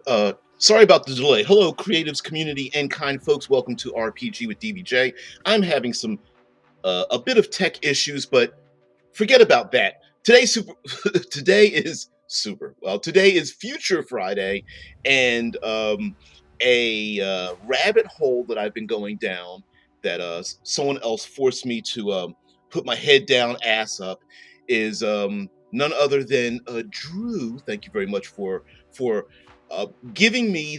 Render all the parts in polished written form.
Sorry about the delay. Hello, creatives, community, and kind folks. Welcome to RPG with DBJ. I'm having a bit of tech issues, but forget about that. Today is super. Well, today is Future Friday, and a rabbit hole that I've been going down that someone else forced me to put my head down, ass up, is none other than Drew. Thank you very much for uh, giving me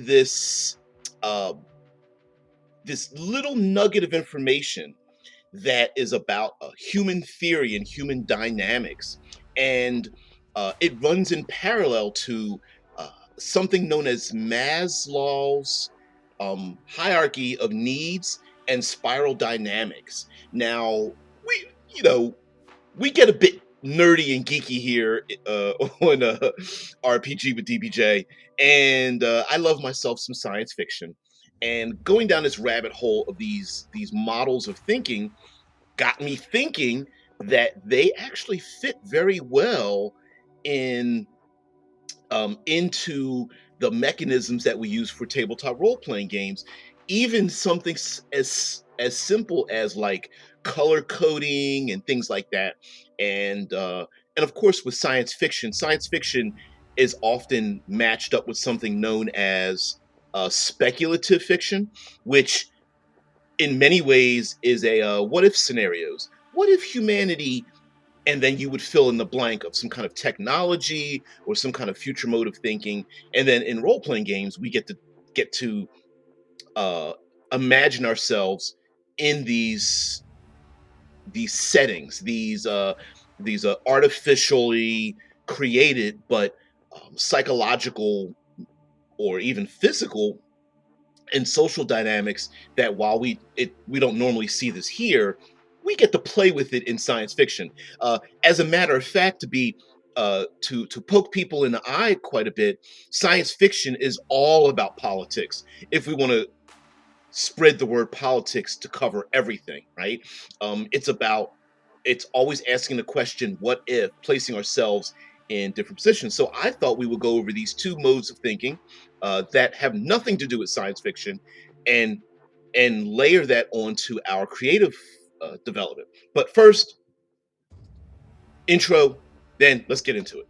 uh, this little nugget of information that is about human theory and human dynamics. And it runs in parallel to uh, something known as Maslow's hierarchy of needs and spiral dynamics. Now, we, you know, we get a bit nerdy and geeky here on RPG with DBJ, and I love myself some science fiction. And going down this rabbit hole of these models of thinking got me thinking that they actually fit very well in into the mechanisms that we use for tabletop role playing games, even something as simple as like color coding and things like that. And of course, with science fiction is often matched up with something known as speculative fiction, which in many ways is a what if scenarios. What if humanity, and then you would fill in the blank of some kind of technology or some kind of future mode of thinking. And then in role playing games, we get to uh, imagine ourselves in these settings, these artificially created but psychological or even physical and social dynamics that while we don't normally see this here, we get to play with it in science fiction. As a matter of fact, to poke people in the eye quite a bit, science fiction is all about politics. If we want to spread the word politics to cover everything, right? It's always asking the question, what if, placing ourselves in different positions. So I thought we would go over these two modes of thinking that have nothing to do with science fiction, and layer that onto our creative development. But first, intro, then let's get into it.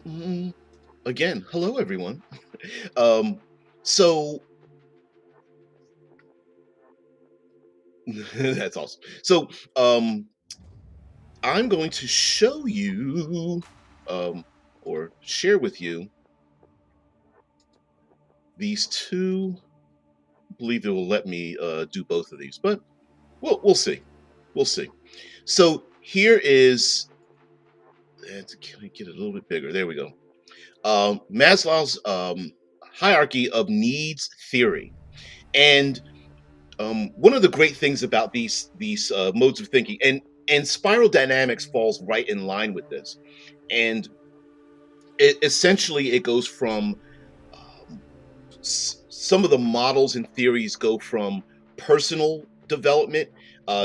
Mm, Again, hello everyone. um, so that's awesome. So I'm going to show you or share with you these two. I believe it will let me do both of these, but we'll see. We'll see. So here is. Can we get it a little bit bigger? There we go. Maslow's hierarchy of needs theory, and one of the great things about these modes of thinking, and spiral dynamics falls right in line with this, and essentially it goes from um, some of the models and theories go from personal development.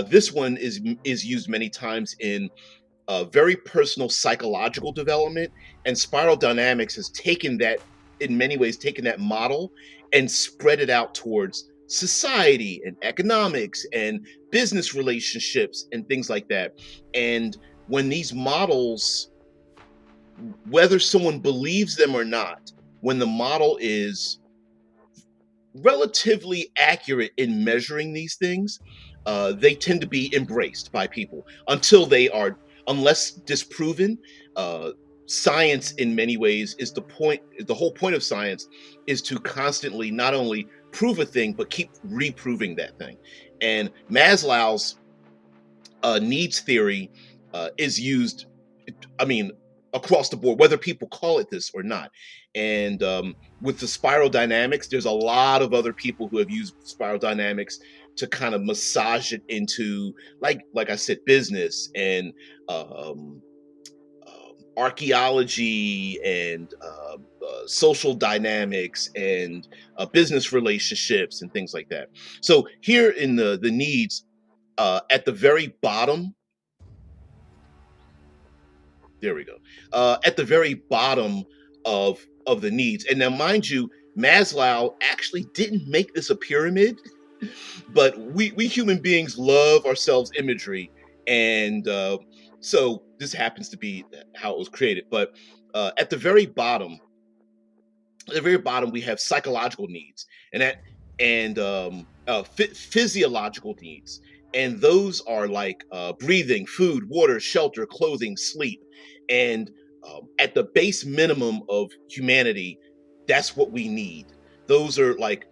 This one is used many times in very personal psychological development, and spiral dynamics has taken that, in many ways, taken that model and spread it out towards society and economics and business relationships and things like that. And when these models, whether someone believes them or not, when the model is relatively accurate in measuring these things, they tend to be embraced by people until they are, unless disproven. Uh, Science, in many ways, is the point. The whole point of science is to constantly not only prove a thing but keep reproving that thing. And Maslow's needs theory is used, I mean, across the board, whether people call it this or not. And with the spiral dynamics, there's a lot of other people who have used spiral dynamics to kind of massage it into, like I said, business and um, archaeology and social dynamics and business relationships and things like that. So here in the needs, At the very bottom, there we go. At the very bottom of the needs, and now mind you, Maslow actually didn't make this a pyramid, but we human beings love ourselves imagery, and so this happens to be how it was created. But at the very bottom we have psychological needs, and physiological needs, and those are like breathing, food, water, shelter, clothing, sleep. And at the base minimum of humanity, that's what we need. Those are like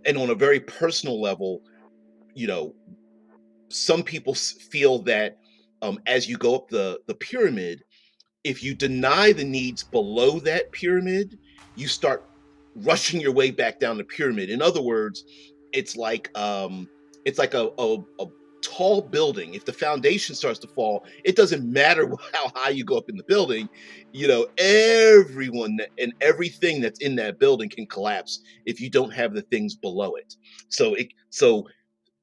and on a very personal level, you know, some people feel that as you go up the pyramid, if you deny the needs below that pyramid, you start rushing your way back down the pyramid. In other words, it's like a tall building. If the foundation starts to fall, it doesn't matter how high you go up in the building. You know, and everything that's in that building can collapse if you don't have the things below it. So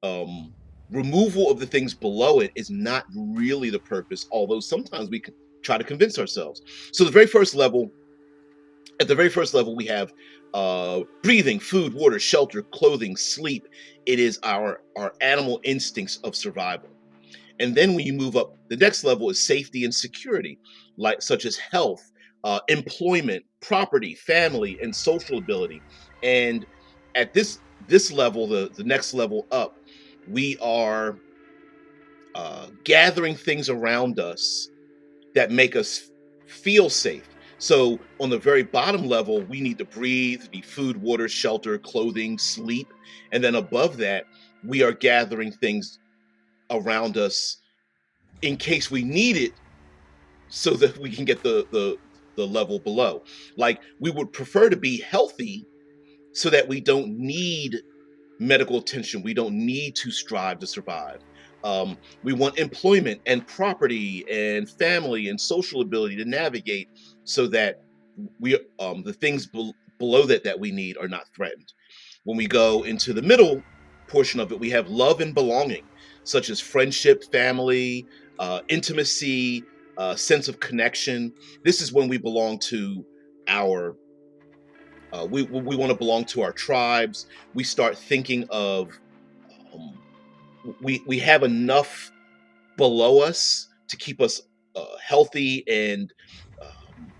um, removal of the things below it is not really the purpose, although sometimes we can try to convince ourselves. So at the very first level, we have breathing, food, water, shelter, clothing, sleep. It is our animal instincts of survival. And then when you move up, the next level is safety and security, like such as health, employment, property, family, and social ability. And at this level, the next level up, we are gathering things around us that make us feel safe. So on the very bottom level, we need to breathe, need food, water, shelter, clothing, sleep. And then above that, we are gathering things around us in case we need it so that we can get the level below. Like we would prefer to be healthy so that we don't need medical attention. We don't need to strive to survive. We want employment and property and family and social ability to navigate so that the things below that we need are not threatened. When we go into the middle portion of it, we have love and belonging, such as friendship, family, intimacy, sense of connection. This is when we belong to our we want to belong to our tribes. We start thinking of um, we have enough below us to keep us healthy and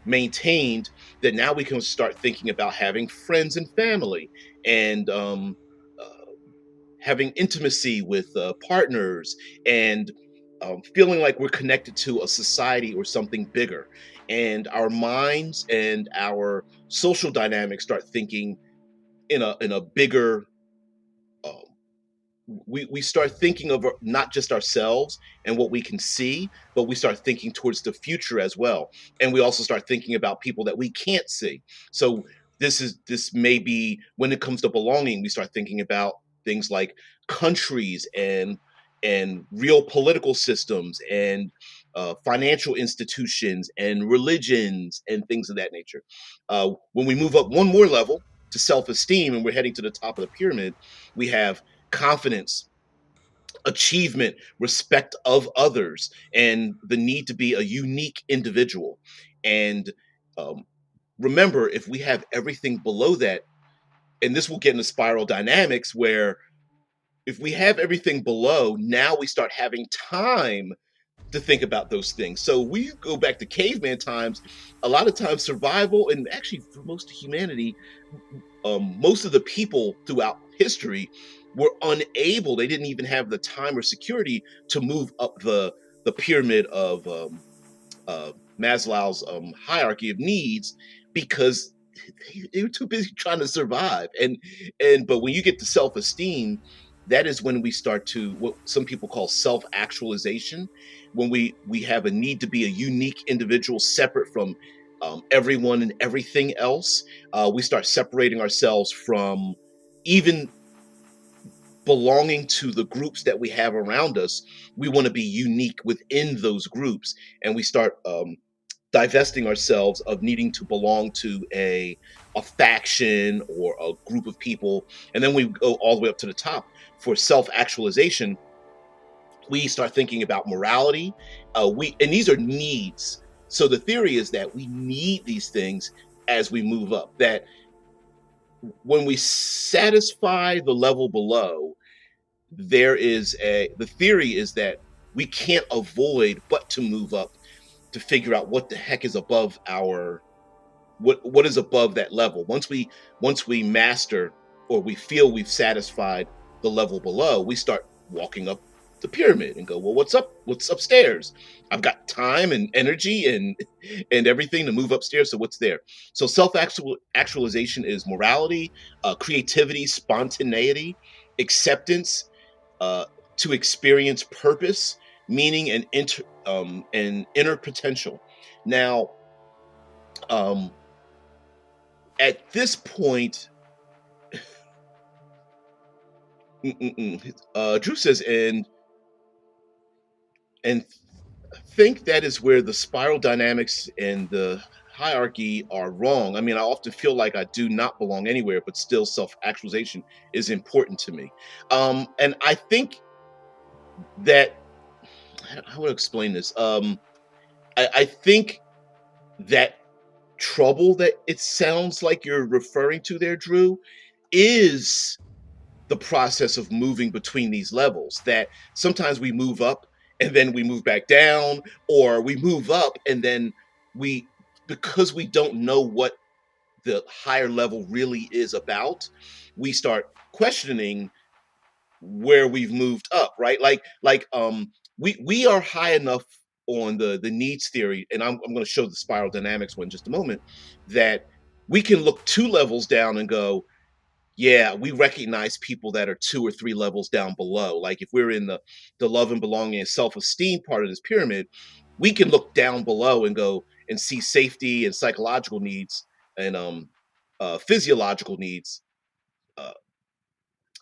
maintained, that now we can start thinking about having friends and family, and uh, having intimacy with partners, and feeling like we're connected to a society or something bigger. And our minds and our social dynamics start thinking in a bigger um, we start thinking of not just ourselves and what we can see, but we start thinking towards the future as well. And we also start thinking about people that we can't see. So this may be when it comes to belonging, we start thinking about things like countries and real political systems and financial institutions and religions and things of that nature. When we move up one more level to self-esteem and we're heading to the top of the pyramid, we have confidence, achievement, respect of others, and the need to be a unique individual. And um, remember, if we have everything below that, and this will get into spiral dynamics where if we have everything below, now we start having time to think about those things. So we go back to caveman times. A lot of times, survival, and actually for most of humanity, most of the people throughout history were unable. They didn't even have the time or security to move up the pyramid of Maslow's hierarchy of needs, because they were too busy trying to survive. And but when you get to self esteem, that is when we start to what some people call self actualization. When we have a need to be a unique individual, separate from everyone and everything else. We start separating ourselves from even belonging to the groups that we have around us. We want to be unique within those groups, and we start divesting ourselves of needing to belong to a faction or a group of people. And then we go all the way up to the top for self actualization. we start thinking about morality. And these are needs. So the theory is that we need these things as we move up. That when we satisfy the level below, the theory is that we can't avoid but to move up to figure out what the heck is above our what is above that level. Once we master, or we feel we've satisfied the level below, we start walking up the pyramid and go, well, what's upstairs? I've got time and energy and everything to move upstairs, so what's there? So actualization is morality, creativity, spontaneity, acceptance, uh, to experience purpose, meaning, and inner potential. Now, um, at this point, Drew says, and think that is where the spiral dynamics and the hierarchy are wrong. I mean, I often feel like I do not belong anywhere, but still self-actualization is important to me. And I think that, how would I explain this? I think that trouble that it sounds like you're referring to there, Drew, is the process of moving between these levels. That sometimes we move up and then we move back down, or we move up and then we, because we don't know what the higher level really is about, we start questioning where we've moved up, right? We are high enough on the needs theory, and I'm going to show the spiral dynamics one in just a moment, that we can look two levels down and go, yeah, we recognize people that are two or three levels down below. Like if we're in the love and belonging and self-esteem part of this pyramid, we can look down below and go and see safety and psychological needs and physiological needs uh,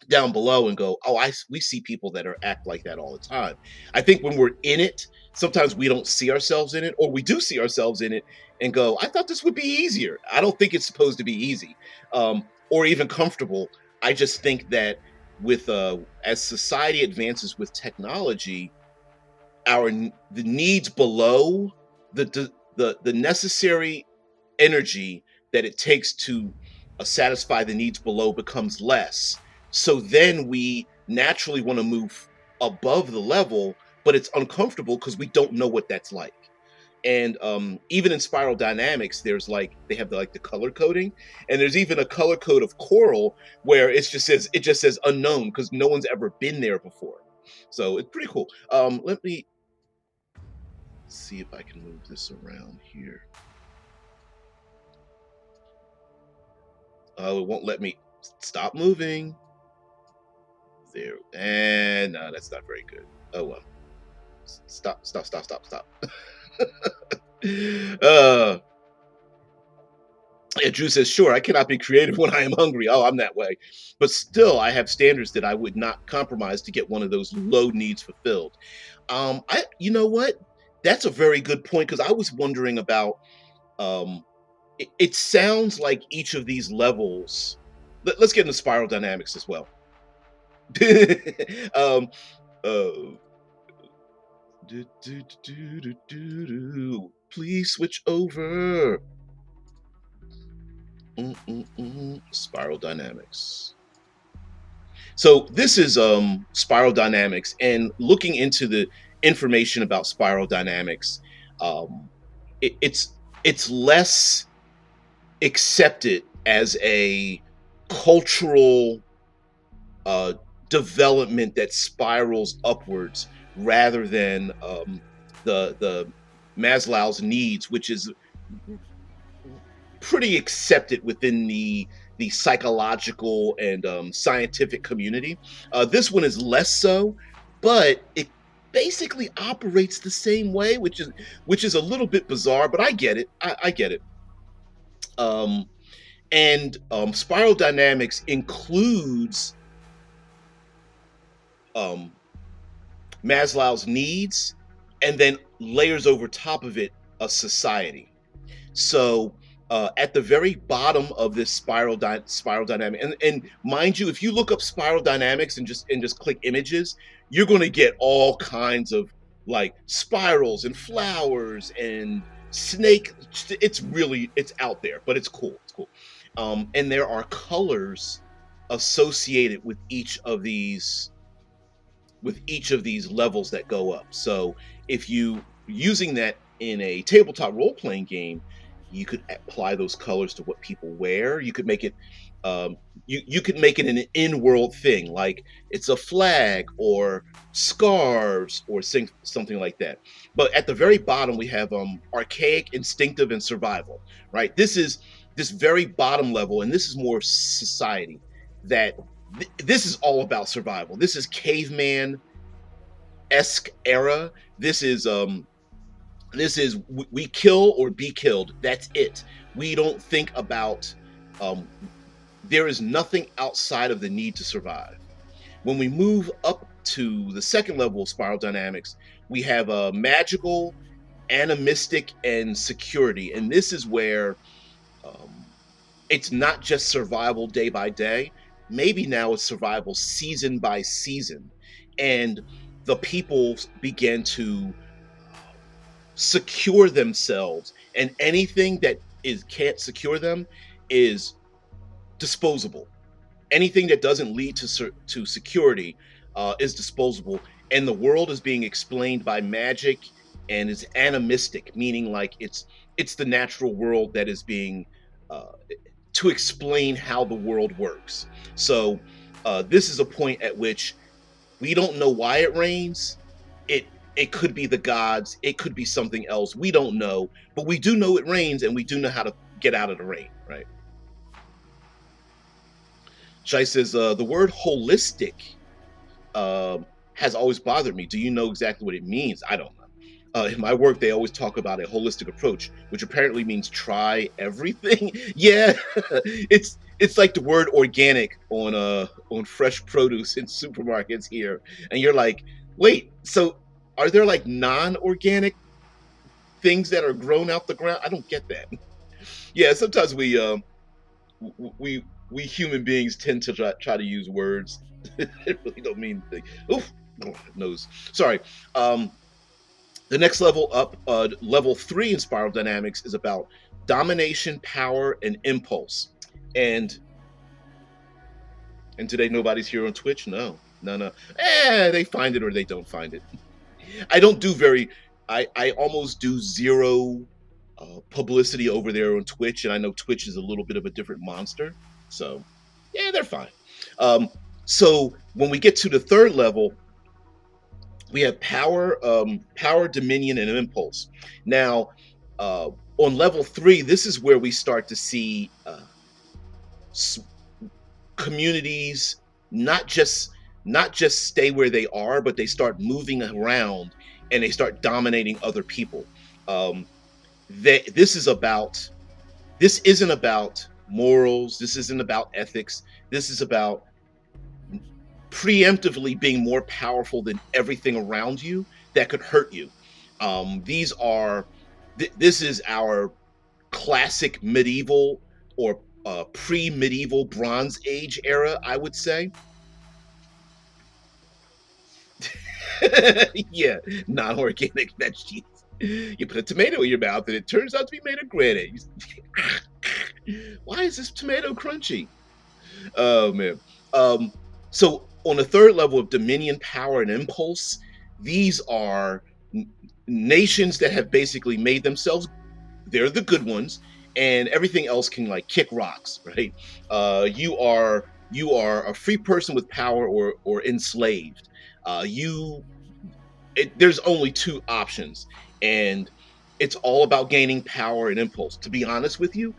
down below and go, oh, we see people that are act like that all the time. I think when we're in it, sometimes we don't see ourselves in it, or we do see ourselves in it and go, I thought this would be easier. I don't think it's supposed to be easy, or even comfortable. I just think that with as society advances with technology, the needs below, the necessary energy that it takes to satisfy the needs below becomes less. So then we naturally want to move above the level, but it's uncomfortable because we don't know what that's like. And even in spiral dynamics, there's like they have the color coding, and there's even a color code of coral where it just says unknown because no one's ever been there before. So it's pretty cool. Let me see if I can move this around here. Oh, it won't let me stop moving. There. And no, that's not very good. Oh well. Stop, stop, stop, stop, stop. uh yeah, Drew says, sure, I cannot be creative when I am hungry. Oh, I'm that way. But still, I have standards that I would not compromise to get one of those low needs fulfilled. You know what? That's a very good point because I was wondering about it sounds like each of these levels. Let's get into spiral dynamics as well. um, uh, Please switch over. Spiral dynamics. So this is spiral dynamics, and looking into the information about spiral dynamics, um, it's less accepted as a cultural uh, development that spirals upwards rather than the Maslow's needs, which is pretty accepted within the psychological and scientific community. This one is less so, but it basically operates the same way, which is a little bit bizarre, but I get it. I get it. Um, and spiral dynamics includes um, Maslow's needs, and then layers over top of it a society. So At the very bottom of this spiral dynamic, and mind you, if you look up spiral dynamics and just click images, you're going to get all kinds of like spirals and flowers and snake. It's out there, but it's cool. It's cool. And there are colors associated with each of these levels that go up. So if you using that in a tabletop role playing game, you could apply those colors to what people wear. You could make it you could make it an in-world thing, like it's a flag or scarves or something like that. But at the very bottom we have archaic, instinctive, and survival. Right. This is this very bottom level, and this is more society that this is all about survival. This is caveman esque era. This is we kill or be killed. That's it. We don't think about um, there is nothing outside of the need to survive. When we move up to the second level of spiral dynamics, we have a magical, animistic, and security, and this is where um, it's not just survival day by day. Maybe now it's survival season by season, and the people begin to secure themselves, and anything that is can't secure them is disposable. Anything that doesn't lead to security is disposable, and the world is being explained by magic, and it's animistic, meaning like it's the natural world that is being uh, to explain how the world works. So this is a point at which we don't know why it rains. It could be the gods. It could be something else. We don't know, but we do know it rains, and we do know how to get out of the rain. Right? Shai says the word holistic has always bothered me. Do you know exactly what it means? I don't know. In my work, they always talk about a holistic approach, which apparently means try everything. Yeah, it's like the word organic on fresh produce in supermarkets here, and you're like, wait, so are there like non-organic things that are grown out the ground? I don't get that. Yeah, sometimes we human beings tend to try to use words it really don't mean anything. Oof, nose. Sorry. Um, the next level up, level 3 in spiral dynamics, is about domination, power, and impulse. And today nobody's here on Twitch. No, no, no. They find it or they don't find it. I don't do very. I almost do zero publicity over there on Twitch, and I know Twitch is a little bit of a different monster. So yeah, they're fine. Um, so when we get to the third level, we have power, dominion, and impulse. Now, on level 3, this is where we start to see s- communities not just stay where they are, but they start moving around and they start dominating other people. Um, this is about this isn't about morals. This isn't about ethics. This is about preemptively being more powerful than everything around you that could hurt you. These are this is our classic medieval or pre-medieval Bronze Age era, I would say. Yeah, non-organic veggies. You put a tomato in your mouth and it turns out to be made of granite. Why is this tomato crunchy? Oh man. Um, so on the third level of dominion, power, and impulse, these are nations that have basically made themselves. They're the good ones, and everything else can like kick rocks, right? You are a free person with power or enslaved. You there's only two options, and it's all about gaining power and impulse. To be honest with you,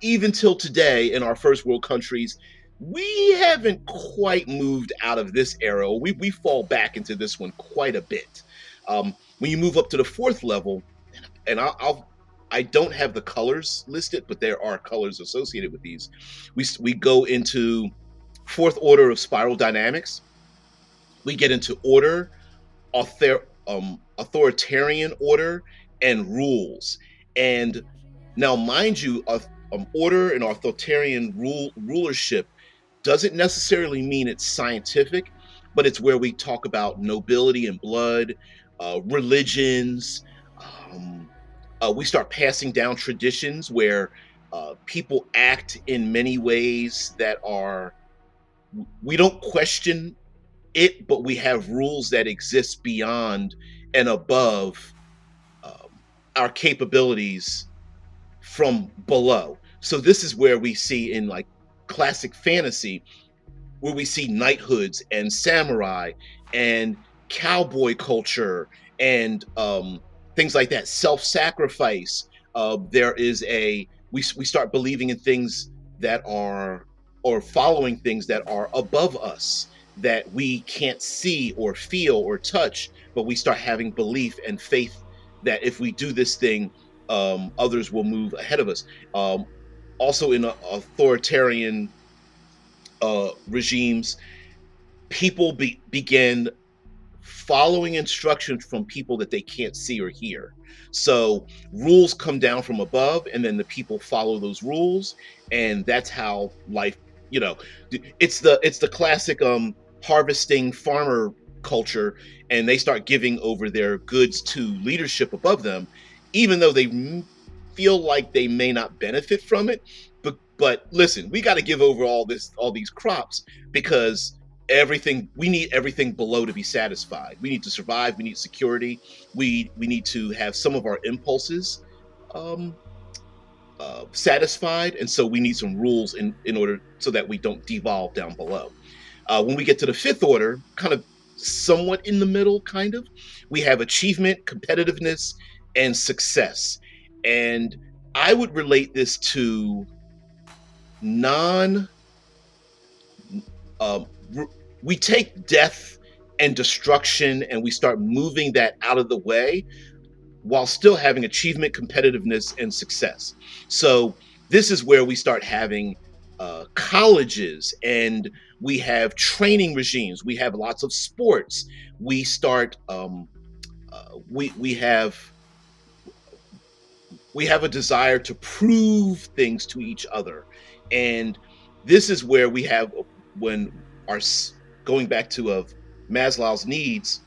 even till today in our first world countries, we haven't quite moved out of this era. We fall back into this one quite a bit. When you move up to the fourth level, and I don't have the colors listed, but there are colors associated with these. We go into fourth order of spiral dynamics. We get into order, authoritarian order, and rules. And Now, mind you, order and authoritarian rulership doesn't necessarily mean it's scientific, but it's where we talk about nobility and blood, religions. Um, we start passing down traditions where people act in many ways that are, we don't question it, but we have rules that exist beyond and above um, our capabilities from below. So this is where we see in like classic fantasy, where we see knighthoods and samurai and cowboy culture and things like that, self-sacrifice. There is a we start believing in things that are, or following things that are above us, that we can't see or feel or touch, but we start having belief and faith that if we do this thing, others will move ahead of us. Um, Also, in authoritarian regimes, people begin following instructions from people that they can't see or hear. So rules come down from above, and then the people follow those rules, and that's how life. You know, it's the classic harvesting farmer culture, and they start giving over their goods to leadership above them, even though they feel like they may not benefit from it. But listen, we got to give over all these crops because everything, we need everything below to be satisfied. We need to survive, we need security, we need to have some of our impulses um satisfied, and so we need some rules in order so that we don't devolve down below. When we get to the fifth order, kind of somewhat in the middle, kind of, we have achievement, competitiveness, and success. And I would relate this to non um, we take death and destruction and we start moving that out of the way while still having achievement, competitiveness, and success. So this is where we start having colleges, and we have training regimes. We have lots of sports. We start. We have a desire to prove things to each other, and this is where we have when our going back to of Maslow's needs,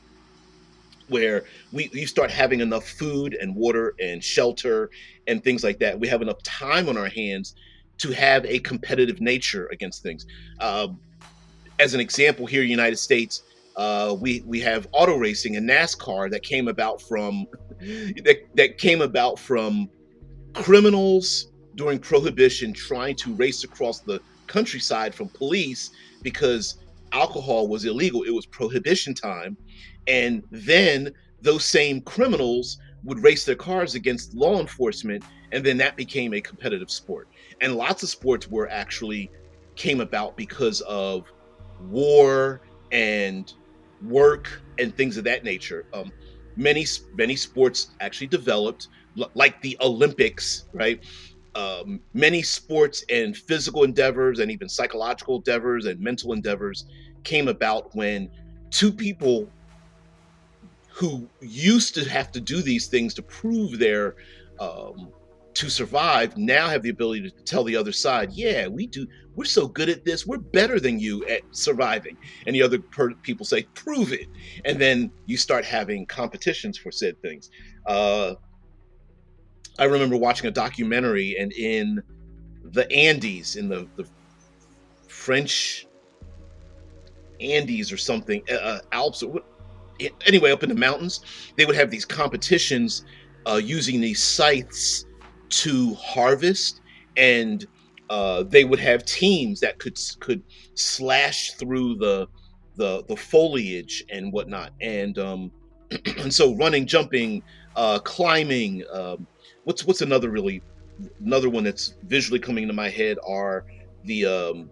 where you start having enough food and water and shelter and things like that. We have enough time on our hands to have a competitive nature against things. Um, as an example, here in the United States, we have auto racing and NASCAR that came about from that came about from criminals during prohibition trying to race across the countryside from police because alcohol was illegal. It was prohibition time. And then those same criminals would race their cars against law enforcement. And then that became a competitive sport. And lots of sports were actually came about because of war and work and things of that nature. Many sports actually developed like the Olympics, right? Many sports and physical endeavors and even psychological endeavors and mental endeavors came about when two people who used to have to do these things to prove their um, to survive now have the ability to tell the other side, yeah, we're so good at this, we're better than you at surviving. And the other people say, prove it. And then you start having competitions for said things. uh, I remember watching a documentary, and in the Andes, in the French Andes or something, Alps, or anyway, up in the mountains, they would have these competitions using these scythes to harvest, and they would have teams that could slash through the foliage and whatnot, and and so running, jumping, climbing. What's another one that's visually coming to my head are the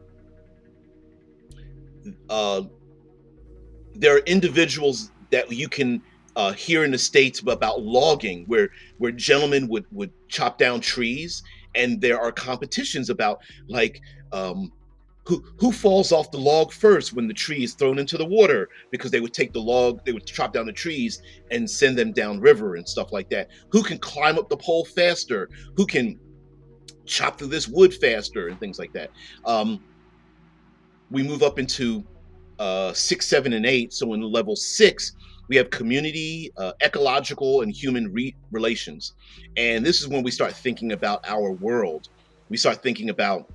uh, there are individuals that you can hear in the states about logging, where gentlemen would chop down trees, and there are competitions about like um, who falls off the log first when the tree is thrown into the water, because they would take the log, they would chop down the trees and send them down river and stuff like that. Who can climb up the pole faster? Who can chop through this wood faster and things like that. We move up into 6, 7, and 8. So in level 6, we have community, ecological, and human relations. And this is when we start thinking about our world. We start thinking about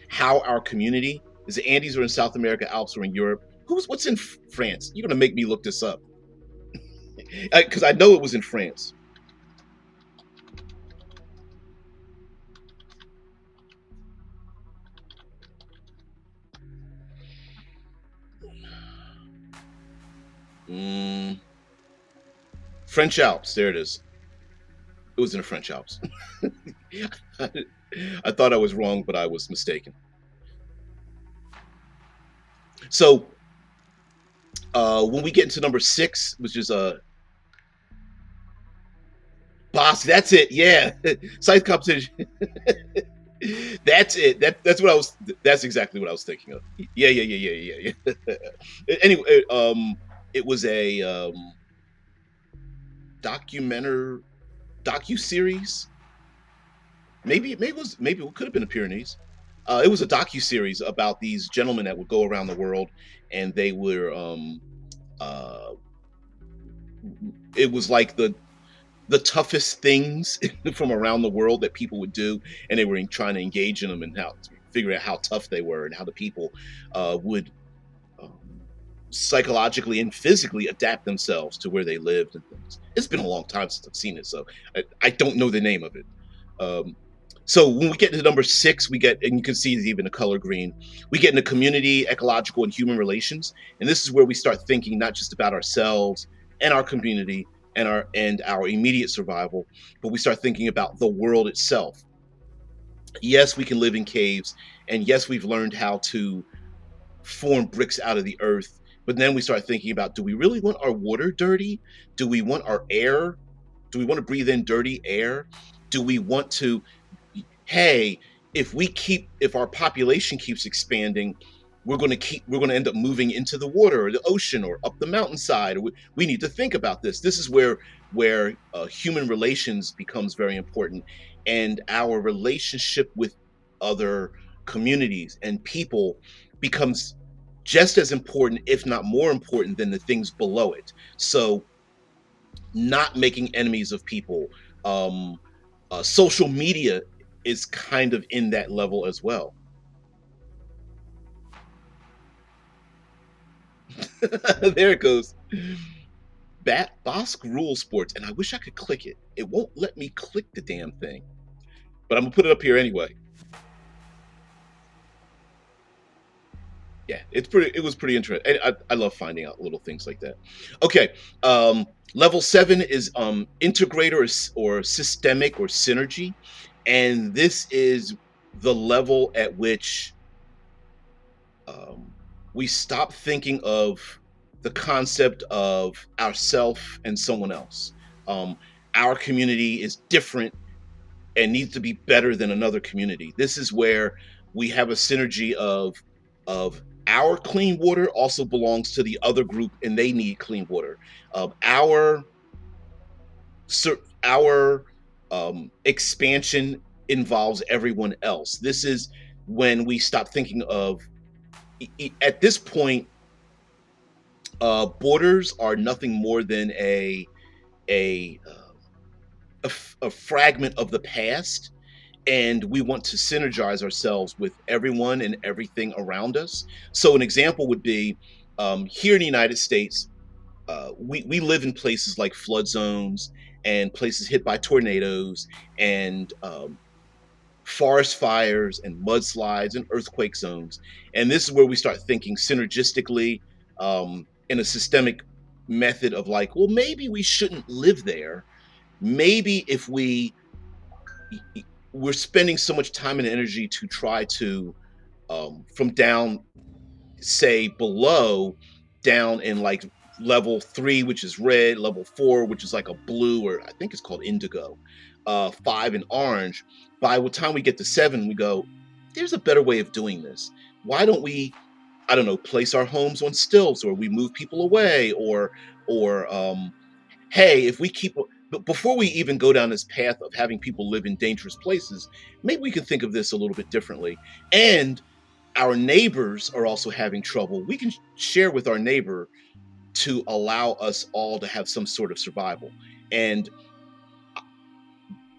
how our community is. The Andes or in South America, Alps or in Europe. What's in France? You're gonna make me look this up because I know it was in France. Mm, French Alps. There it is. It was in the French Alps. I thought I was wrong, but I was mistaken. So when we get into number 6, which is boss, that's it. Yeah, scythe competition. That's it. That's what I was. That's exactly what I was thinking of. Yeah, yeah, yeah, yeah, yeah, yeah. Anyway, it was a docu series. Maybe it could have been the Pyrenees. It was a docu series about these gentlemen that would go around the world, and they were uh, it was like the toughest things from around the world that people would do, and they were trying to engage in them and how to figure out how tough they were and how the people would um, psychologically and physically adapt themselves to where they lived and things. It's been a long time since I've seen it, so I don't know the name of it. Um, so when we get to number 6, we get, and you can see even the color green, we get into community, ecological, and human relations. And this is where we start thinking not just about ourselves and our community and our immediate survival, but we start thinking about the world itself. Yes, we can live in caves, and yes, we've learned how to form bricks out of the earth. But then we start thinking about, do we really want our water dirty? Do we want our air? Do we want to breathe in dirty air? Do we want to, hey, if our population keeps expanding, we're going to end up moving into the water or the ocean or up the mountainside. We need to think about this. This is where human relations becomes very important, and our relationship with other communities and people becomes just as important, if not more important, than the things below it. So not making enemies of people. um Social media is kind of in that level as well. There it goes. Bosk rule sports, and I wish I could click it. It won't let me click the damn thing, but I'm gonna put it up here anyway. Yeah, it was pretty interesting. I love finding out little things like that. Okay, level 7 is integrator or systemic or synergy, and this is the level at which um, we stop thinking of the concept of ourself and someone else. Um, our community is different and needs to be better than another community. This is where we have a synergy of our clean water also belongs to the other group, and they need clean water. Our our expansion involves everyone else. This is when we stop thinking of, at this point, borders are nothing more than a, a fragment of the past, and we want to synergize ourselves with everyone and everything around us. So an example would be, here in the United States, we live in places like flood zones and places hit by tornadoes and forest fires and mudslides and earthquake zones. And this is where we start thinking synergistically, in a systemic method of like, well, maybe we shouldn't live there. Maybe if we're spending so much time and energy to try to, from down, say below, down in like level 3, which is red, level 4, which is like a blue, or I think it's called indigo, 5 in orange. By the time we get to 7, we go, there's a better way of doing this. Why don't we, I don't know, place our homes on stilts, or we move people away, or hey, if we keep but before we even go down this path of having people live in dangerous places, maybe we can think of this a little bit differently. And our neighbors are also having trouble. We can share with our neighbor to allow us all to have some sort of survival. And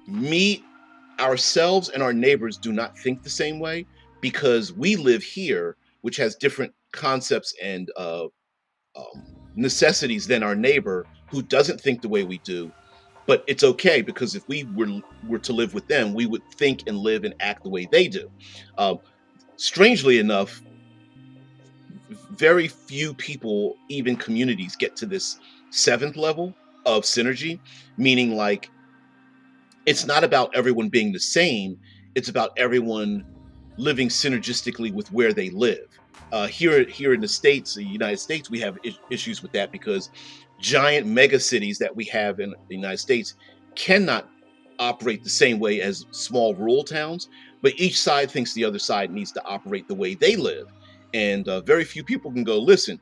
me, ourselves, and our neighbors do not think the same way because we live here, which has different concepts and necessities than our neighbor who doesn't think the way we do. But it's okay because if we were to live with them, we would think and live and act the way they do. Um, Strangely enough, very few people, even communities, get to this seventh level of synergy, meaning like it's not about everyone being the same, it's about everyone living synergistically with where they live. Here in the states, the United States, we have issues with that because giant mega cities that we have in the United States cannot operate the same way as small rural towns. But each side thinks the other side needs to operate the way they live, and very few people can go, listen,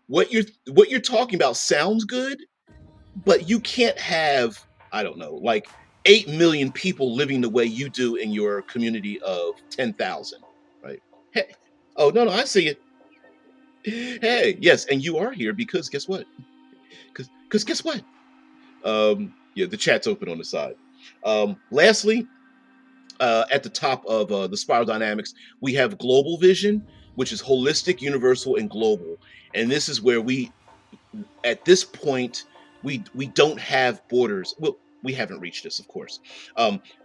what you're talking about sounds good, but you can't have, I don't know, like 8 million people living the way you do in your community of 10,000, right? Hey, oh, no, no, I see it. Hey, yes, and you are here because guess what? Because guess what? Yeah, the chat's open on the side. Lastly, at the top of the spiral dynamics, we have global vision, which is holistic, universal, and global. And this is where at this point, we don't have borders. Well, we haven't reached this, of course.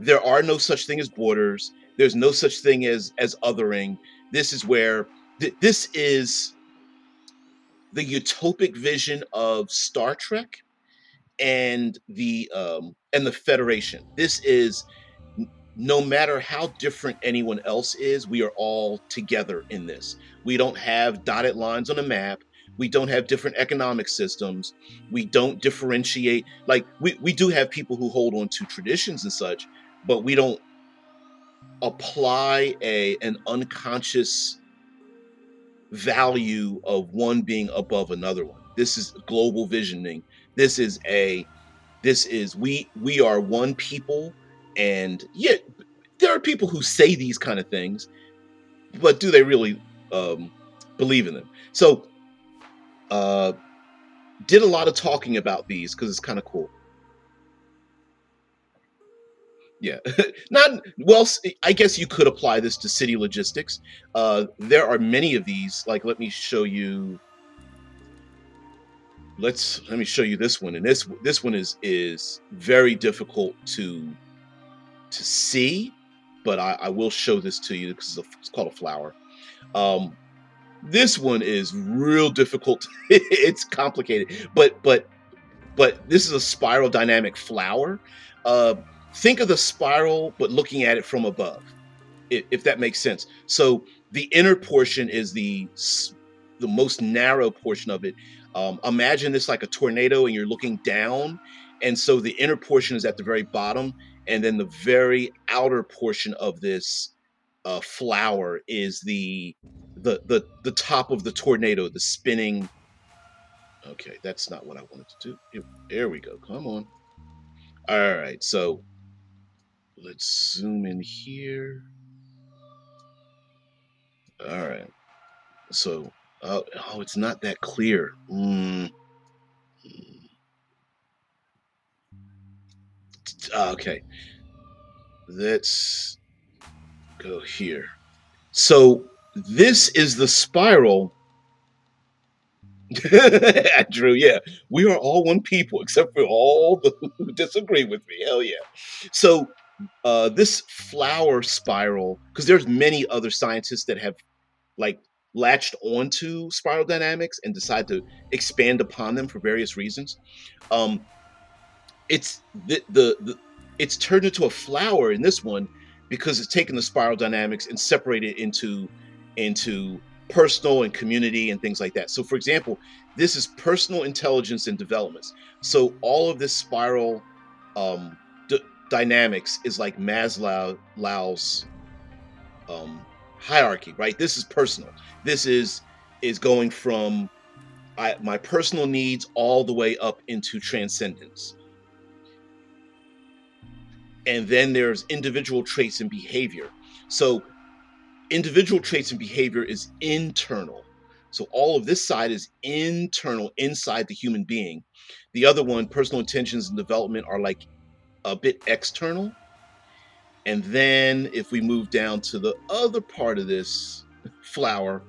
There are no such thing as borders. There's no such thing as othering. This is where this is the utopic vision of Star Trek and the Federation. This is no matter how different anyone else is, we are all together in this. We don't have dotted lines on a map. We don't have different economic systems. We don't differentiate. Like we do have people who hold on to traditions and such, but we don't apply an unconscious value of one being above another one. This is global visioning. This is we are one people, and yet there are people who say these kind of things, but do they really believe in them? So uh did a lot of talking about these because it's kind of cool. Yeah. Not well, I guess you could apply this to city logistics. There are many of these. Like, let me show you. Let me show you this one, and this one is very difficult to see, but I will show this to you because it's called a flower. Um, this one is real difficult. It's complicated, but this is a spiral dynamic flower. Uh, think of the spiral, but looking at it from above, if that makes sense. So the inner portion is the most narrow portion of it. Imagine this like a tornado, and you're looking down, and so the inner portion is at the very bottom, and then the very outer portion of this flower is the top of the tornado, the spinning. Okay, that's not what I wanted to do. There we go. Come on. All right, so let's zoom in here. All right. So, oh, it's not that clear. Okay, let's go here. So this is the spiral. Drew, yeah, we are all one people except for all the who disagree with me. Hell yeah. So this flower spiral, because there's many other scientists that have like latched onto spiral dynamics and decide to expand upon them for various reasons. Um, it's the it's turned into a flower in this one because it's taken the spiral dynamics and separated into personal and community and things like that. So for example, this is personal intelligence and developments. So all of this spiral um d- dynamics is like Maslow's hierarchy, right? This is personal. This is going from my personal needs all the way up into transcendence. And then there's individual traits and behavior. So individual traits and behavior is internal. So all of this side is internal inside the human being. The other one, personal intentions and development, are like a bit external. And then if we move down to the other part of this flower,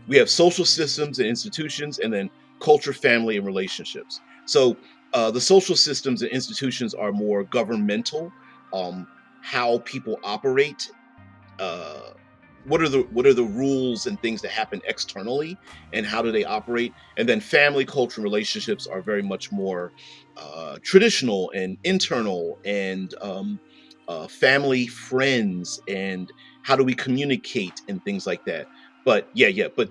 we have social systems and institutions, and then culture, family, and relationships. So the social systems and institutions are more governmental, how people operate, uh, what are the rules and things that happen externally, and how do they operate. And then family, culture, and relationships are very much more traditional and internal, and family, friends, and how do we communicate and things like that. But but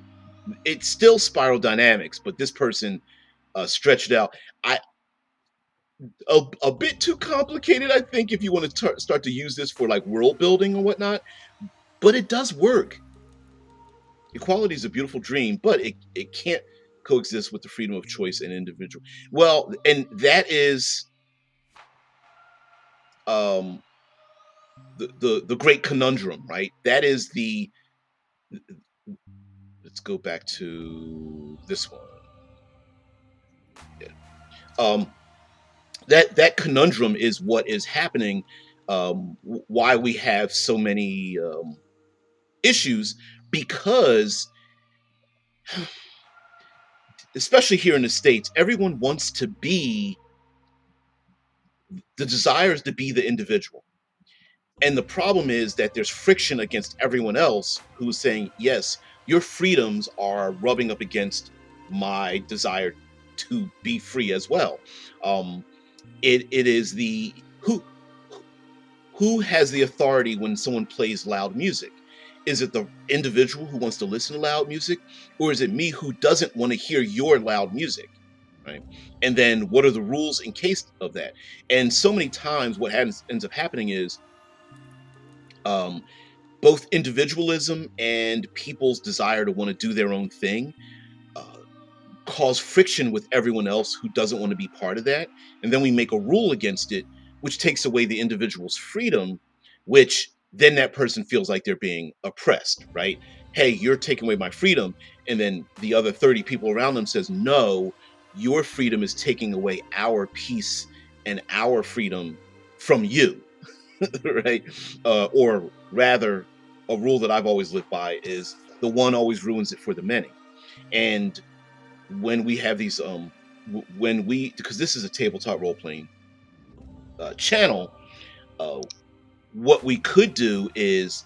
it's still spiral dynamics, but this person stretched it out. I a bit too complicated, I think, if you want to start to use this for like world building or whatnot, but it does work. Equality is a beautiful dream, but it can't coexist with the freedom of choice and individual. Well, and that is um, the great conundrum, right? That is the. Let's go back to this one. Yeah. Um, that conundrum is what is happening. Why we have so many issues, because especially here in the States, everyone wants to be, the desire is to be the individual. And the problem is that there's friction against everyone else who's saying, yes, your freedoms are rubbing up against my desire to be free as well. Um, it is the who has the authority when someone plays loud music? Is it the individual who wants to listen to loud music, or is it me who doesn't want to hear your loud music? Right. And then what are the rules in case of that? And so many times what ends up happening is um, both individualism and people's desire to want to do their own thing uh, cause friction with everyone else who doesn't want to be part of that. And then we make a rule against it, which takes away the individual's freedom, which then that person feels like they're being oppressed, right? Hey, you're taking away my freedom. And then the other 30 people around them says, no, your freedom is taking away our peace and our freedom from you. Right? Or rather, a rule that I've always lived by is the one always ruins it for the many. And when we have these, when we, because this is a tabletop role playing channel, uh, what we could do is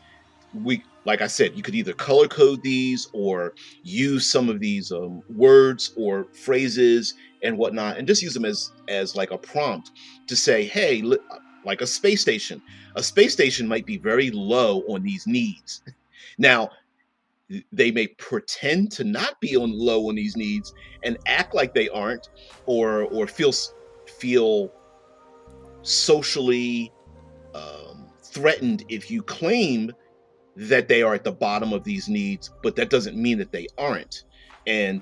like I said, you could either color code these or use some of these words or phrases and whatnot, and just use them as like a prompt to say, hey, like a space station. A space station might be very low on these needs. Now, they may pretend to not be on low on these needs and act like they aren't, or feel socially threatened if you claim that they are at the bottom of these needs, but that doesn't mean that they aren't. And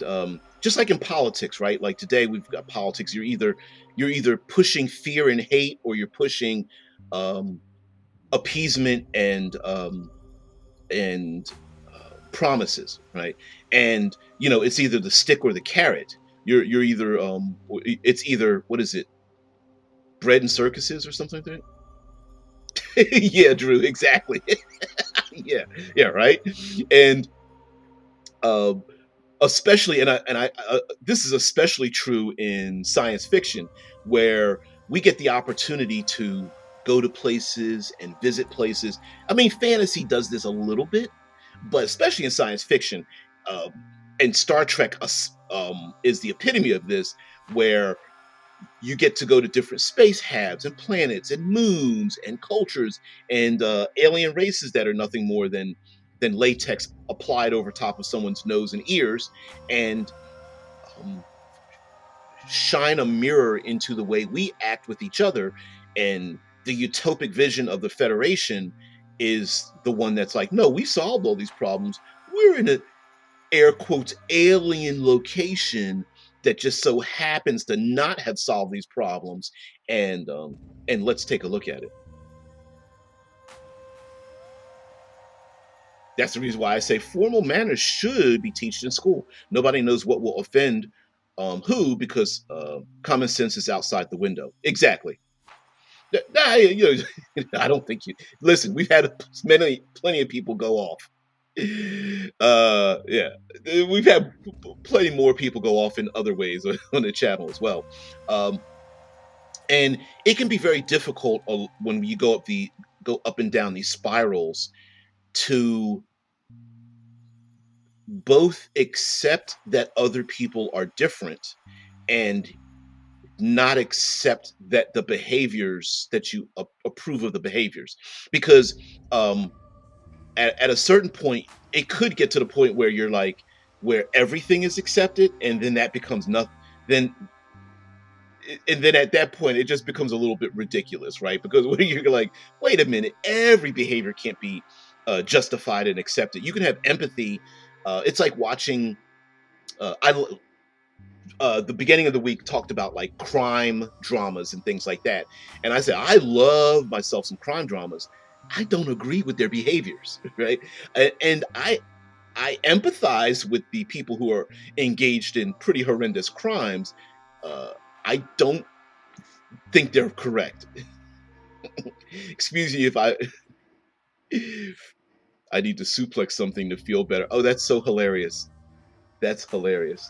just like in politics, right? Like today we've got politics. You're either pushing fear and hate, or you're pushing um, appeasement and promises, right? And it's either the stick or the carrot. You're either it's either, what is it, bread and circuses or something like that. Yeah, Drew, exactly. Yeah, yeah, right. And um especially, and I this is especially true in science fiction, where we get the opportunity to go to places and visit places. I mean, fantasy does this a little bit, but especially in science fiction, um, and Star Trek is the epitome of this, where you get to go to different space habs and planets and moons and cultures and alien races that are nothing more than latex applied over top of someone's nose and ears, and um, shine a mirror into the way we act with each other. And the utopic vision of the Federation is the one that's like, no, we solved all these problems. We're in it. air quotes alien location that just so happens to not have solved these problems, and let's take a look at it. That's the reason why I say formal manners should be taught in school. Nobody knows what will offend who because common sense is outside the window. Exactly. Nah, I don't think you listen. We've had plenty of people go off. Yeah, we've had plenty more people go off in other ways on the channel as well. Um, and it can be very difficult when you go up and down these spirals to both accept that other people are different and not accept that the behaviors that you approve of the behaviors because um at a certain point it could get to the point where you're like where everything is accepted and then that becomes nothing then and then at that point it just becomes a little bit ridiculous, right? Because when you're like, wait a minute, every behavior can't be justified and accepted. You can have empathy. It's like watching the beginning of the week talked about like crime dramas and things like that. And I said, I love myself some crime dramas. I don't agree with their behaviors, right? And I empathize with the people who are engaged in pretty horrendous crimes. Uh, I don't think they're correct. Excuse me if I need to suplex something to feel better. Oh, that's so hilarious. That's hilarious.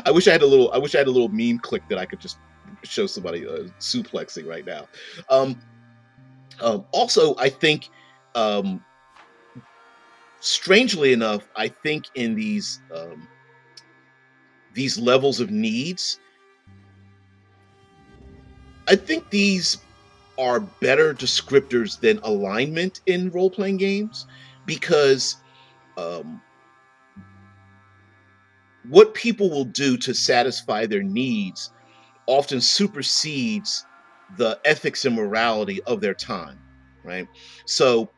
I wish I had a little meme click that I could just show somebody suplexing right now. Um, also, I think, um, strangely enough, I think in these levels of needs, I think these are better descriptors than alignment in role playing games because um, what people will do to satisfy their needs often supersedes the ethics and morality of their time, right? So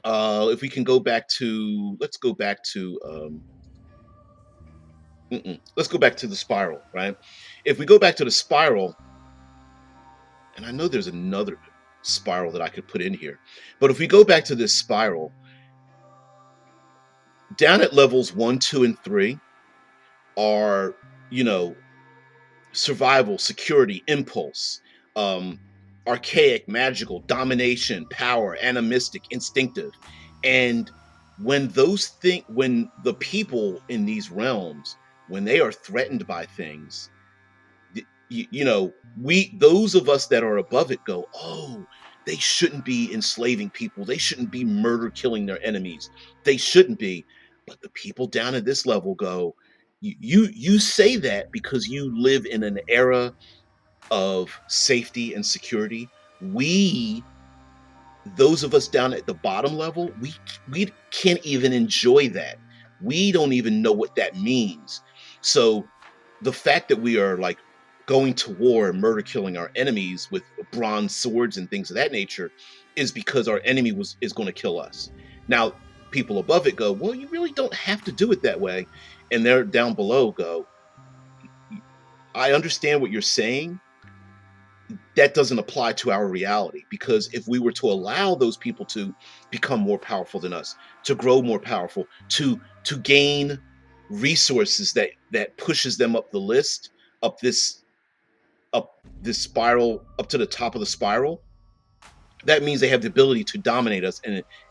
if we can go back to, let's go back to the spiral, right? If we go back to the spiral, and I know there's another spiral that I could put in here, but if we go back to this spiral, down at levels 1, 2, and 3 are, you know, survival, security, impulse, um, archaic, magical, domination, power, animistic, instinctive. And when the people in these realms, when they are threatened by things, we, those of us that are above it go, oh, they shouldn't be enslaving people. They shouldn't be murder killing their enemies. They shouldn't be. But the people down at this level go, you say that because you live in an era of safety and security. We, those of us down at the bottom level, we can't even enjoy that. We don't even know what that means. So the fact that we are like going to war and murder killing our enemies with bronze swords and things of that nature is because our enemy is going to kill us. Now, people above it go, well, you really don't have to do it that way. And they're down below go, I understand what you're saying, that doesn't apply to our reality, because if we were to allow those people to become more powerful than us, to grow more powerful, to gain resources that pushes them up the list, up this up this spiral, up to the top of the spiral, that means they have the ability to dominate us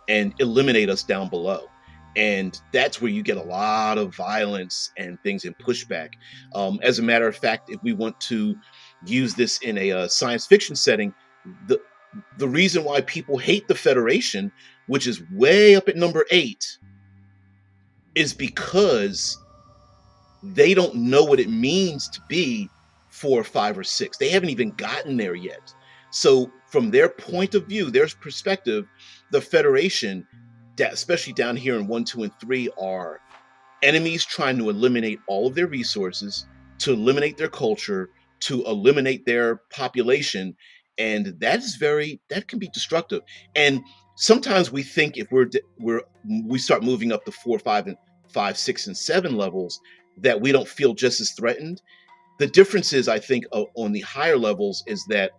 and eliminate us down below. And that's where you get a lot of violence and things and pushback. As a matter of fact, if we want to use this in a science fiction setting, the the reason why people hate the Federation, which is way up at number 8, is because they don't know what it means to be 4, 5, or 6. They haven't even gotten there yet. So, from their point of view, their perspective, the Federation, especially down here in 1, 2, and 3, are enemies trying to eliminate all of their resources, to eliminate their culture, to eliminate their population. And that can be destructive. And sometimes we think if we start moving up to 4, 5, and 5, 6, and 7 levels that we don't feel just as threatened. The difference is, I think, on the higher levels is that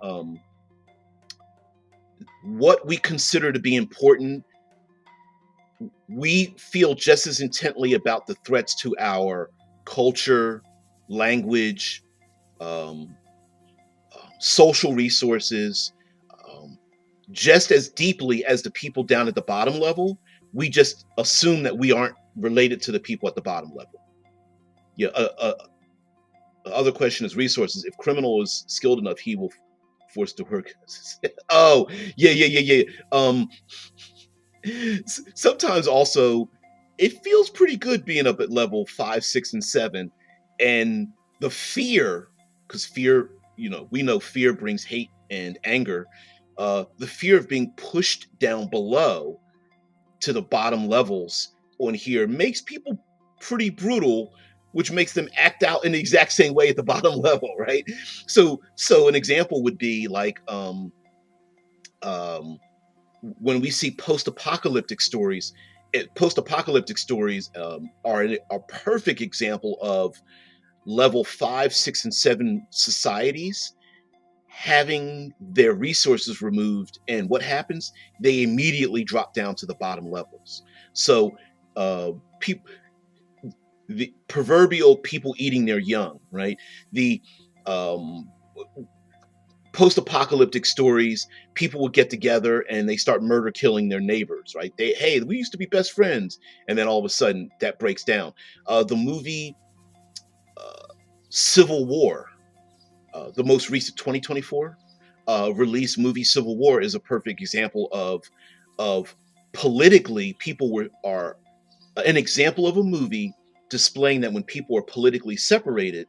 what we consider to be important, we feel just as intently about the threats to our culture, language, um, social resources, um, just as deeply as the people down at the bottom level. We just assume that we aren't related to the people at the bottom level. Yeah. The other question is resources. If criminal is skilled enough, he will force to work. Oh, yeah, yeah, yeah, yeah. Sometimes also it feels pretty good being up at level 5, 6, and 7, and the fear, because fear, we know fear brings hate and anger. The fear of being pushed down below to the bottom levels on here makes people pretty brutal, which makes them act out in the exact same way at the bottom level, right? So an example would be like um when we see post-apocalyptic stories. Post-apocalyptic stories are a perfect example of level 5, 6, and 7 societies having their resources removed, and what happens, they immediately drop down to the bottom levels. So uh people, the proverbial people eating their young, right? The um post-apocalyptic stories, people will get together and they start murder killing their neighbors, right? Hey, we used to be best friends, and then all of a sudden that breaks down. The movie uh, Civil War, the most recent 2024 release movie Civil War, is a perfect example of politically people are an example of a movie displaying that when people are politically separated,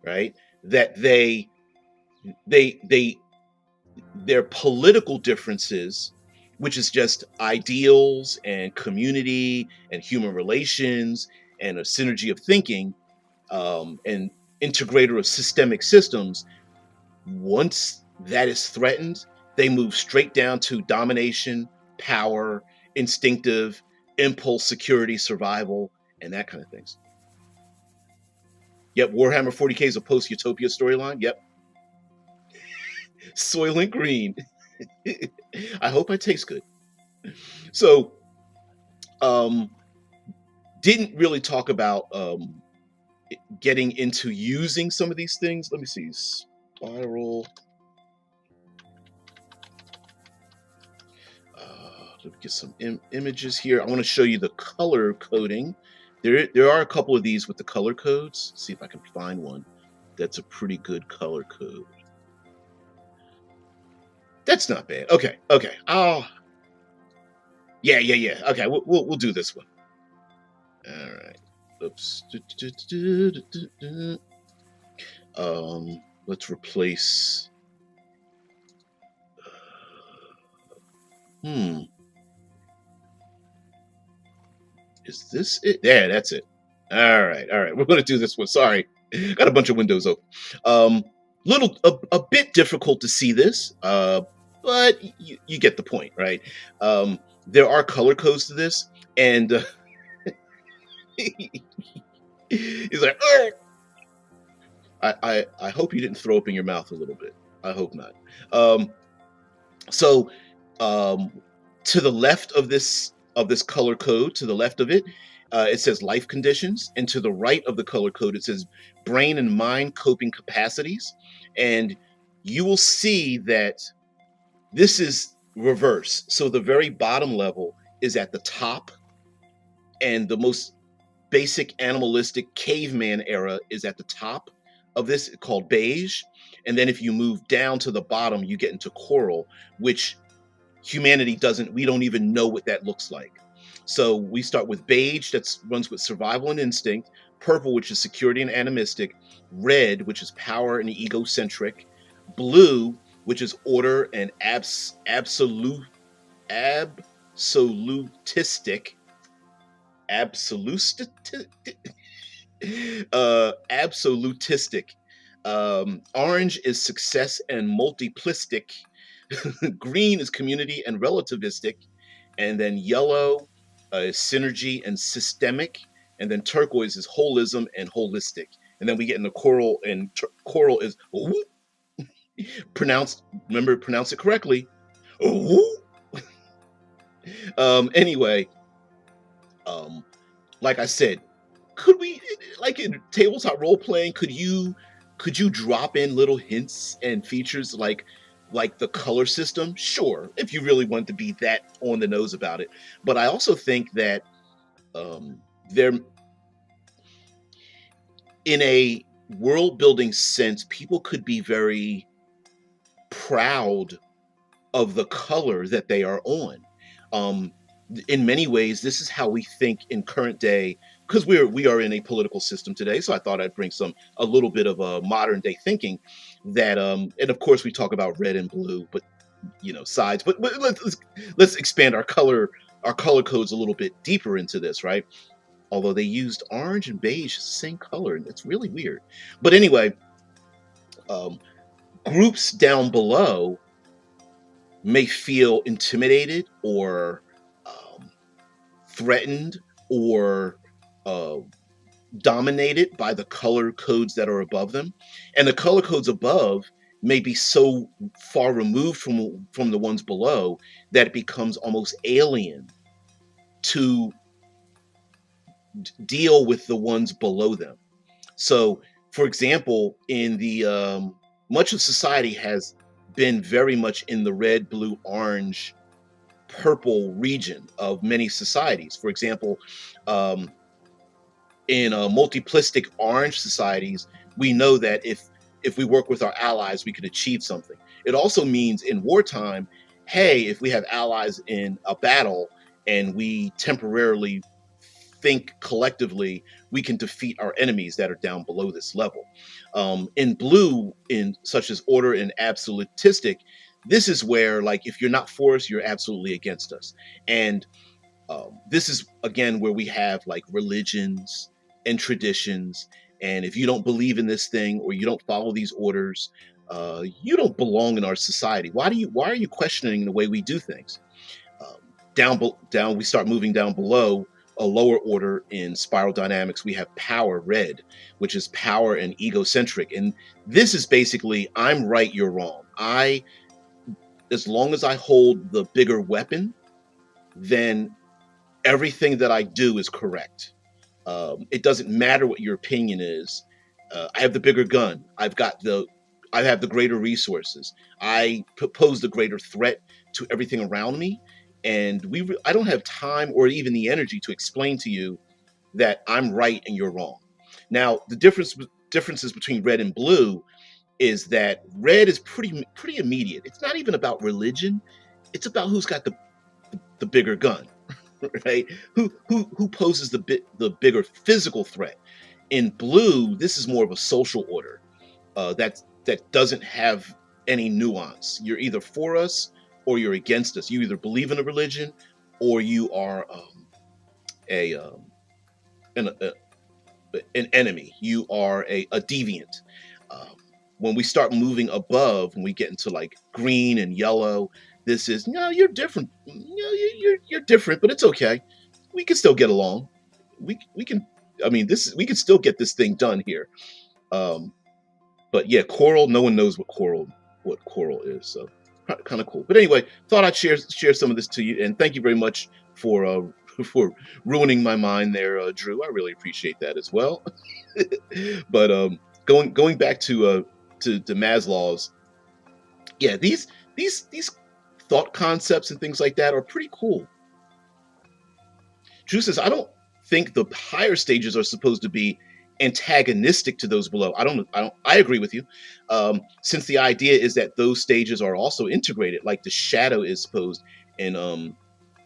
right, that they their political differences, which is just ideals and community and human relations and a synergy of thinking, and integrator of systemic systems, once that is threatened, they move straight down to domination, power, instinctive, impulse, security, survival, and that kind of things. Yep, Warhammer 40K is a post Utopia storyline. Yep, Soylent Green. I hope I taste good. So, um, didn't really talk about getting into using some of these things. Let me see. Spiral. Let me get some images here. I want to show you the color coding. There are a couple of these with the color codes. See if I can find one that's a pretty good color code. That's not bad. Okay, okay. Oh, yeah, yeah, yeah. Okay, we'll do this one. All right. Oops. Let's replace. Hmm. Is this it? Yeah, that's it. All right, all right. We're gonna do this one. Sorry, got a bunch of windows open. Um, a bit difficult to see this, but you get the point, right? There are color codes to this, and he's like, "Ugh." I hope you didn't throw up in your mouth a little bit. I hope not. Um, so um, to the left of this color code, to the left of it, it says life conditions, and to the right of the color code, it says brain and mind coping capacities. And you will see that this is reverse. So the very bottom level is at the top, and the most basic animalistic caveman era is at the top of this, called beige. And then if you move down to the bottom, you get into coral, which humanity doesn't, we don't even know what that looks like. So we start with beige, that runs with survival and instinct; purple, which is security and animistic; red, which is power and egocentric; blue, which is order and absolutistic. Absolutistic. Orange is success and multiplistic. Green is community and relativistic, and then yellow is synergy and systemic, and then turquoise is holism and holistic. And then we get into coral, and coral is ooh, pronounced. Remember, pronounce it correctly. Ooh. Anyway, um, like I said, could we, like in tabletop role playing, could you drop in little hints and features like the color system? Sure, if you really want to be that on the nose about it. But I also think that there, in a world building sense, people could be very proud of the color that they are on. Um, in many ways, this is how we think in current day, because we are in a political system today. So I thought I'd bring a little bit of a modern day thinking that, and of course we talk about red and blue, but sides. But let's expand our color codes a little bit deeper into this, right? Although they used orange and beige as the same color, and it's really weird. But anyway, um, groups down below may feel intimidated or um, threatened or uh, dominated by the color codes that are above them, and the color codes above may be so far removed from the ones below that it becomes almost alien to deal with the ones below them. So, for example, in the much of society has been very much in the red, blue, orange, purple region of many societies. For example, um, in multiplistic orange societies, we know that if we work with our allies, we could achieve something. It also means in wartime, hey, if we have allies in a battle and we temporarily think collectively, we can defeat our enemies that are down below this level. In blue, in such as order and absolutistic, this is where, like, if you're not for us, you're absolutely against us. And this is again where we have like religions and traditions, and if you don't believe in this thing or you don't follow these orders, you don't belong in our society. Why are you questioning the way we do things? um, down we start moving down below a lower order in spiral dynamics. We have power red, which is power and egocentric, and this is basically I'm right, you're wrong. I As long as I hold the bigger weapon, then everything that I do is correct. It doesn't matter what your opinion is. I have the bigger gun. I have the greater resources. I pose the greater threat to everything around me, and I don't have time or even the energy to explain to you that I'm right and you're wrong. Now, the differences between red and blue is that red is pretty immediate. It's not even about religion. It's about who's got the bigger gun. Right? Who poses the bigger physical threat? In blue, this is more of a social order that doesn't have any nuance. You're either for us or you're against us. You either believe in a religion or you are a an, a an enemy. You are a deviant. Um, when we start moving above, when we get into like green and yellow, this is no, you're different. You're different, but it's okay. We can still get along. We can. I mean, we can still get this thing done here. Um, but yeah, coral. No one knows what coral is. So kind of cool. But anyway, thought I'd share some of this to you, and thank you very much for for ruining my mind there, Drew. I really appreciate that as well. But going back to Maslow's, yeah, these thought concepts and things like that are pretty cool. Drew says, I don't think the higher stages are supposed to be antagonistic to those below. I agree with you. Since the idea is that those stages are also integrated, like the shadow is supposed in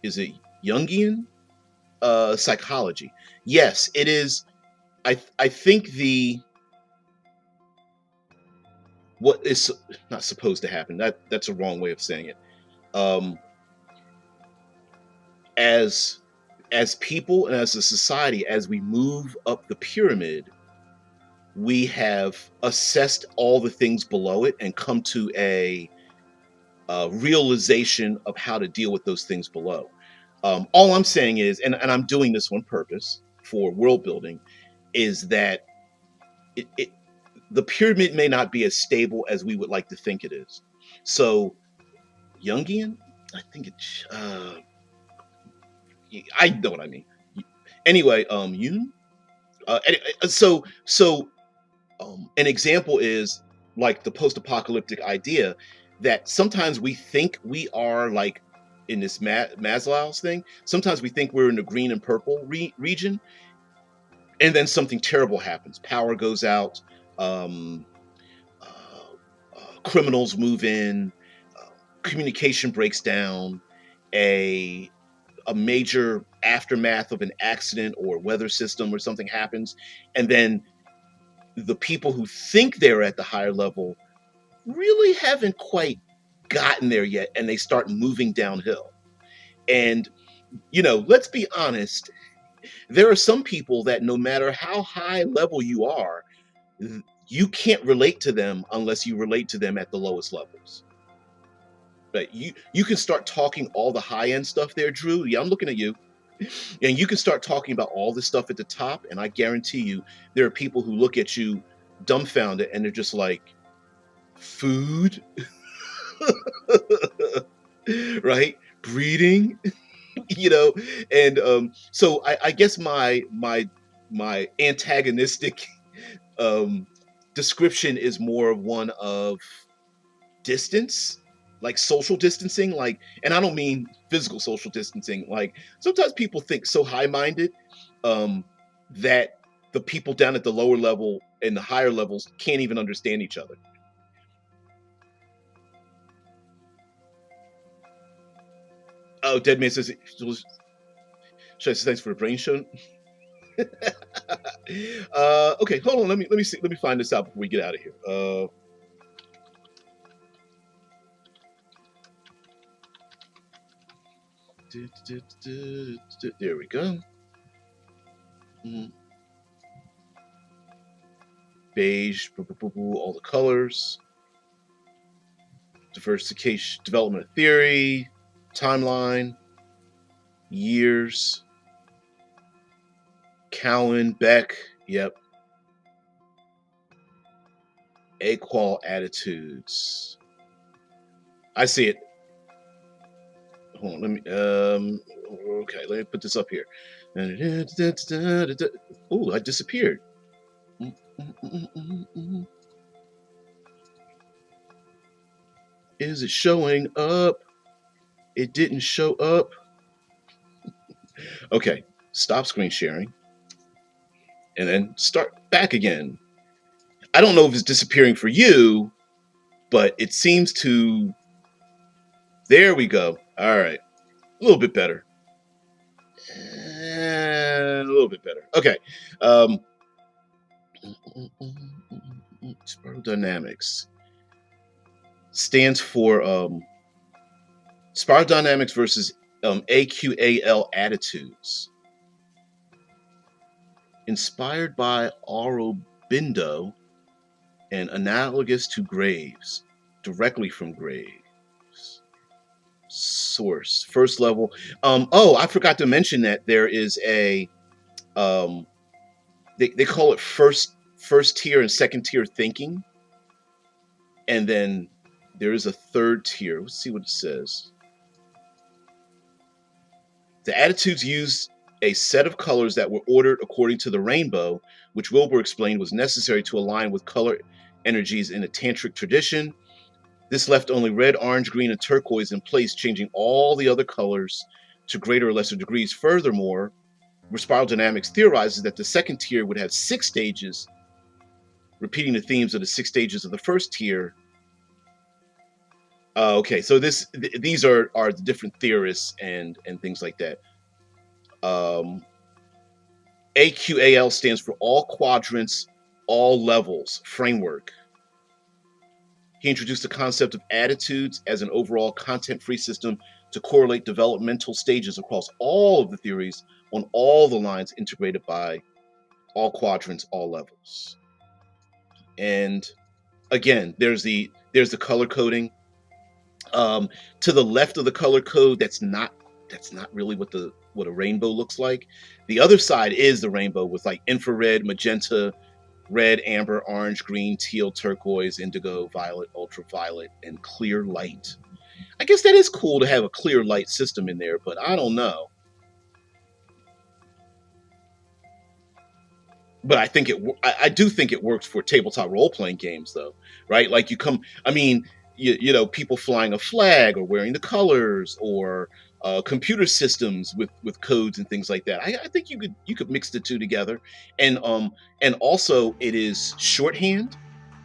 is it Jungian psychology? Yes, it is. I think the what is not supposed to happen. That's a wrong way of saying it. Um, as as people and as a society, as we move up the pyramid, we have assessed all the things below it and come to realization of how to deal with those things below. All I'm saying is, and I'm doing this on purpose for world building, is that it the pyramid may not be as stable as we would like to think it is. So Jungian, I think it's I know what I mean. Anyway, Jung. An example is like the post-apocalyptic idea that sometimes we think we are like in this Maslow's thing. Sometimes we think we're in the green and purple region, and then something terrible happens. Power goes out. Um, Criminals move in. Uh, Communication breaks down. A a major aftermath of an accident or weather system or something happens, and then the people who think they're at the higher level really haven't quite gotten there yet, and they start moving downhill. And let's be honest, there are some people that no matter how high level you are, you can't relate to them unless you relate to them at the lowest levels. But you can start talking all the high end stuff there, Drew. Yeah, I'm looking at you. And you can start talking about all this stuff at the top, and I guarantee you there are people who look at you dumbfounded and they're just like, food? Right? Breeding? you know and so I guess my antagonistic um description is more of one of distance, like social distancing, like, and I don't mean physical social distancing. Like, sometimes people think so high-minded um that the people down at the lower level and the higher levels can't even understand each other. Oh, Dead Man says, should I say thanks for the brain show? Okay, hold on. Let me see. Let me find this out before we get out of here. There we go. Beige, all the colors. Diversification, development of theory, timeline, years. Cowan, Beck. Yep. Equal attitudes. I see it. Hold on, let me okay, let me put this up here. Oh, I disappeared. Is it showing up? It didn't show up. Okay, stop screen sharing and then start back again. I don't know if it's disappearing for you, but it seems to. There we go. All right, a little bit better. A little bit better. Okay. Spiral dynamics stands for spiral dynamics versus AQAL attitudes. Inspired by Aurobindo and analogous to Graves, directly from Graves. Source, first level. Oh, I forgot to mention that there is a they call it first tier and second tier thinking, and then there is a third tier. Let's see what it says. The attitudes use a set of colors that were ordered according to the rainbow, which Wilbur explained was necessary to align with color energies in a tantric tradition. This left only red, orange, green, and turquoise in place, changing all the other colors to greater or lesser degrees. Furthermore, Spiral Dynamics theorizes that the second tier would have 6 stages, repeating the themes of the 6 stages of the first tier. Okay, so these are the different theorists and things like that. AQAL stands for All Quadrants, All Levels framework. He introduced the concept of attitudes as an overall content-free system to correlate developmental stages across all of the theories on all the lines integrated by all quadrants, all levels. And again, there's the color coding. Um, to the left of the color code, that's not really what a rainbow looks like. The other side is the rainbow with like infrared, magenta, red, amber, orange, green, teal, turquoise, indigo, violet, ultraviolet, and clear light. I guess that is cool to have a clear light system in there, but I don't know. But I think I do think it works for tabletop role playing games, though, right? Like I mean, people flying a flag or wearing the colors, or computer systems with codes and things like that. I think you could mix the two together, and also it is shorthand.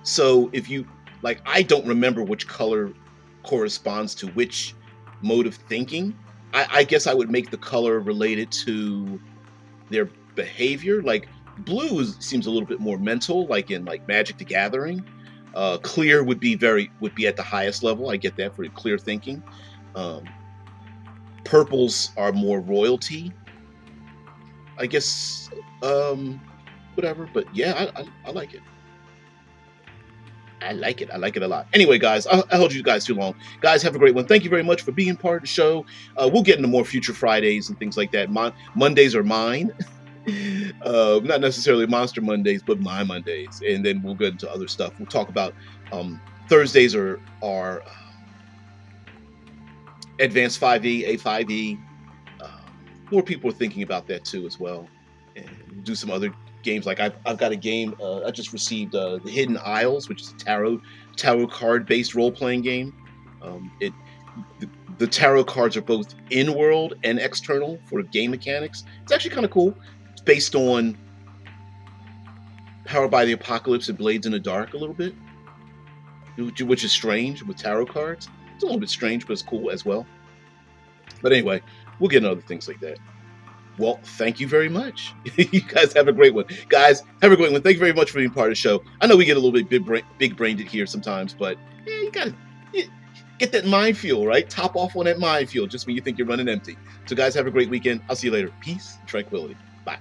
So if you like, I don't remember which color corresponds to which mode of thinking. I guess I would make the color related to their behavior. Like blue seems a little bit more mental, like in like Magic the Gathering. Clear would be at the highest level. I get that for clear thinking. Um, Purples are more royalty, I guess. Um, Whatever, but yeah, I like it. I like it. I like it a lot. Anyway, guys, I held you guys too long. Guys, have a great one. Thank you very much for being part of the show. We'll get into more future Fridays and things like that. Mondays are mine. Not necessarily Monster Mondays, but my Mondays, and then we'll get into other stuff. We'll talk about Thursdays are Advanced 5e, A5e. More people are thinking about that too as well, and we'll do some other games. Like I've got a game I just received, the Hidden Isles, which is a tarot card based role playing game. It the tarot cards are both in world and external for game mechanics. It's actually kind of cool. It's based on Powered by the Apocalypse and Blades in the Dark a little bit, which is strange with tarot cards. It's a little bit strange, but it's cool as well. But anyway, we'll get into other things like that. Well, thank you very much. You guys have a great one. Guys, have a great one. Thank you very much for being part of the show. I know we get a little bit big brained here sometimes, but yeah, you gotta get that mind fuel, right? Top off on that mind fuel just when you think you're running empty. So guys, have a great weekend. I'll see you later. Peace, tranquility. Bye.